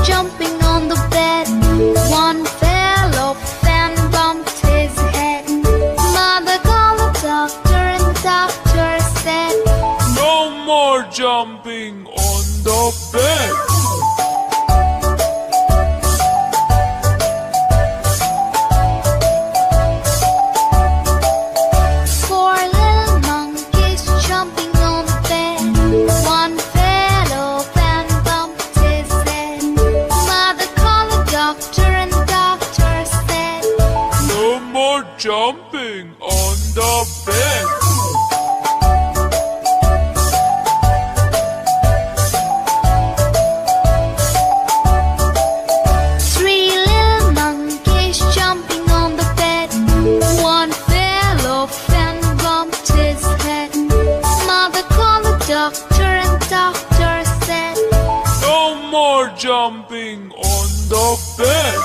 jumping on the bed. One fell off and bumped his head. Mother called the doctor and the doctor said, "No more jumping on the bed." Four little monkeys jumping on the bed. One fell off and bumped his head. Mother called the doctor and the doctor said, "No more jumping on the bed." Three little monkeys jumping on the bed. One fell off and bumped his head. Mother called the doctor and the doctor said, "No more jumping on the bed."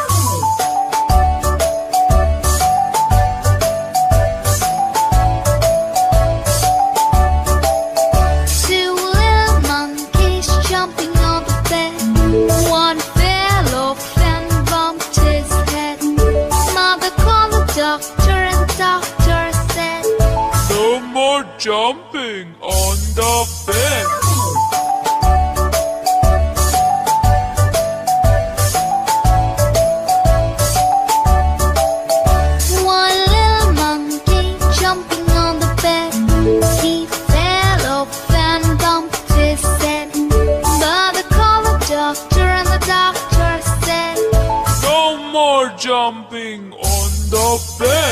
Two little monkeys jumping on the bed. One fell off and bumped his head. Mother called the doctor and the doctor said, "No more jumping on the bed." One little monkey jumping on the bed. He fell off and bumped his head. Mother called the doctor and the doctor said, "No more jumping on the bed."